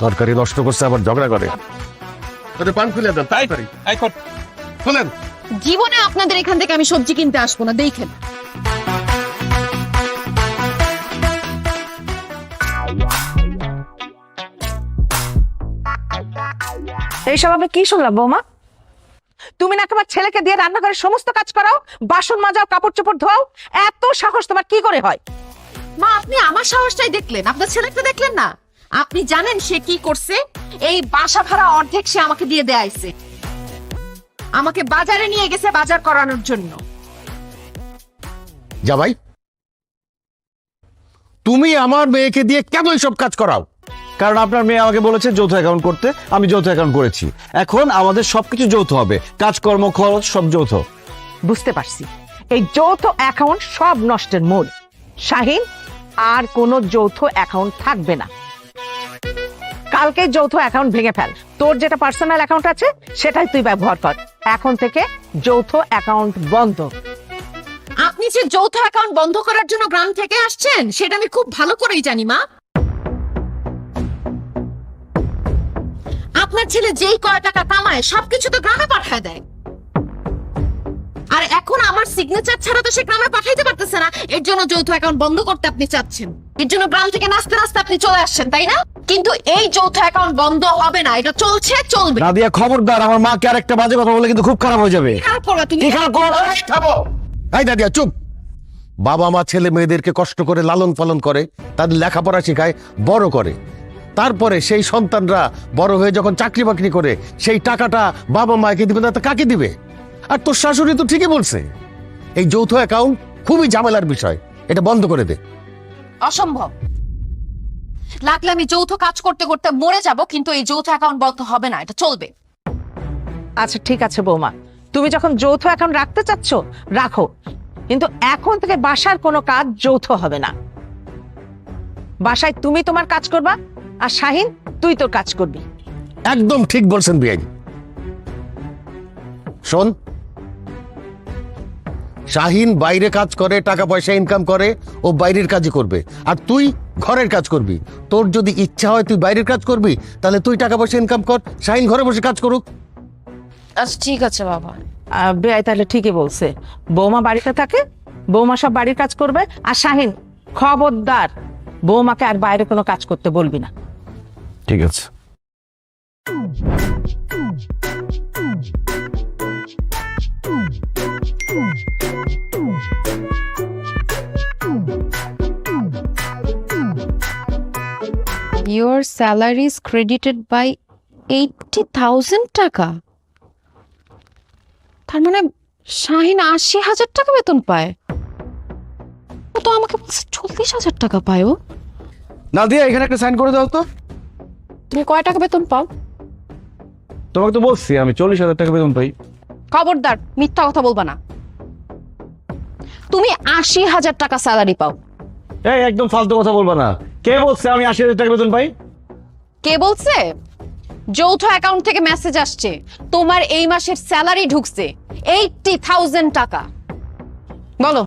তরকারি নষ্ট করছে আবার ঝগড়া করে। পান খুলে দেন তাড়াতাড়ি। খুলেন। জীবনে আপনাদের এখান থেকে আমি সবজি কিনতে আসবো না, দেখেন। এইসব আমি কি শুনলাম বৌমা? তুমি না তোমার ছেলেকে দিয়ে রান্নাঘরের সমস্ত কাজ করাও, বাসন মাজাও, কাপড় চোপড় ধোয়াও, এত সাহস তোমার কি করে হয়? মা, আপনি আমার সাহসটাই দেখলেন, আপনার ছেলেকে দেখলেন না? আপনি জানেন সে কি করছে? এই বাসা ভাড়া অর্ধেক সে আমাকে দিয়ে দেয়াইছে, আমাকে বাজারে নিয়ে গেছে বাজার করানোর জন্য। জামাই, তুমি আমার মেয়েকে দিয়ে কেন এইসব কাজ করাও? কারণ আপনার মেয়ে আমাকে বলেছে যৌথ অ্যাকাউন্ট করতে, আমি যৌথ অ্যাকাউন্ট করেছি। এখন আমাদের সবকিছু যৌথ হবে, কাজকর্ম, খরচ সব যৌথ। বুঝতে পারছি, এই যৌথ অ্যাকাউন্ট সব নষ্টের মূল। শাহিন, আর কোনো যৌথ অ্যাকাউন্ট থাকবে না। কালকে যৌথ অ্যাকাউন্ট ভেঙে ফেল। তোর যেটা পার্সোনাল অ্যাকাউন্ট আছে সেটাই তুই ব্যবহার কর। এখন থেকে যৌথ অ্যাকাউন্ট বন্ধ। আপনি যে যৌথ অ্যাকাউন্ট বন্ধ করার জন্য গ্রাম থেকে আসছেন সেটা আমি খুব ভালো করেই জানি মা। আপনার ছেলে যেই কয় টাকা কামায় সবকিছু তো গ্রামে পাঠায় দেয়, আর এখন আমার সিগনেচার ছাড়া তো সে গ্রামে পাঠাইতে পারতেছে না। এর জন্য যৌথ অ্যাকাউন্ট বন্ধ করতে আপনি চাচ্ছেন, এর জন্য গ্রাম থেকে নাচতে নাচতে আপনি চলে আসছেন, তাই না? কিন্তু এই যৌথ অ্যাকাউন্ট বন্ধ হবে না, এটা চলছে, চলবে। নাদিয়া, খবরদার, আমার মাকে আর একটা বাজে কথা বলে কিন্তু খুব খারাপ হয়ে যাবে। খারাপ করবা তুমি? কি খারাপ করবো? এই দাদিয়া চুপ। বাবা মা ছেলে মেয়েদেরকে কষ্ট করে লালন পালন করে, তাদের লেখাপড়া শেখায়, বড় করে। তারপরে সেই সন্তানরা বড় হয়ে যখন চাকরি বাকরি করে সেই টাকাটা বাবা মাকে দিবে না তো কাকে দিবে? আর তোর শাশুড়ি তো ঠিকই বলছে, এই যৌথ অ্যাকাউন্ট খুবই ঝামেলার বিষয়, এটা বন্ধ করে দে। অসম্ভব। লাগলে আমি যৌথ কাজ করতে করতে মরে যাব, কিন্তু এই যৌথ অ্যাকাউন্ট বন্ধ হবে না, এটা চলবে। আচ্ছা ঠিক আছে বৌমা, তুমি যখন যৌথ অ্যাকাউন্ট রাখতে চাচ্ছ রাখো, কিন্তু এখন থেকে বাসার কোনো কাজ যৌথ হবে না। বাসায় তুমি তোমার কাজ করবা, আর শাহিন তুই তোর কাজ করবি। একদম ঠিক বলছেন বিয়াই। শোন, শাহিন বাইরে কাজ করে, টাকা পয়সা ইনকাম করে, ও বাইরের কাজই করবে, আর তুই ঘরের কাজ করবি। তোর যদি ইচ্ছা হয় তুই বাইরের কাজ করবি, তাহলে তুই টাকা পয়সা ইনকাম কর, শাহিন ঘরে বসে কাজ করুক। আচ্ছা ঠিক আছে বাবা। বেআই তাহলে ঠিকই বলছে, বৌমা বাড়িতে থাকে, বৌমা সব বাড়ির কাজ করবে। আর শাহিন, খবরদার বৌমাকে আর বাইরে কোনো কাজ করতে বলবি না। ঠিক আছে। Your salary is credited by 80,000 টাকা। তার মানে শাহিন 80,000 টাকা বেতন পায়। ও তো আমাকে বলছে 40,000 টাকা পায় ও। নাদিয়া, এখানে একটা সাইন করে দাও তো। তুমি কয় টাকা বেতন পাও? তোমাকে তো বলছি আমি 40,000 টাকা বেতন পাই। খবরদার মিথ্যা কথা বলবা না। তুমি 80,000 টাকা স্যালারি পাও। এই একদম ফালতু কথা বলবা না। কে বলছে আমি 80,000 টাকা বেতন পাই? কে বলছে? যৌথ অ্যাকাউন্ট থেকে মেসেজ আসছে তোমার এই মাসের স্যালারি ঢুকছে 80,000 টাকা। বলো।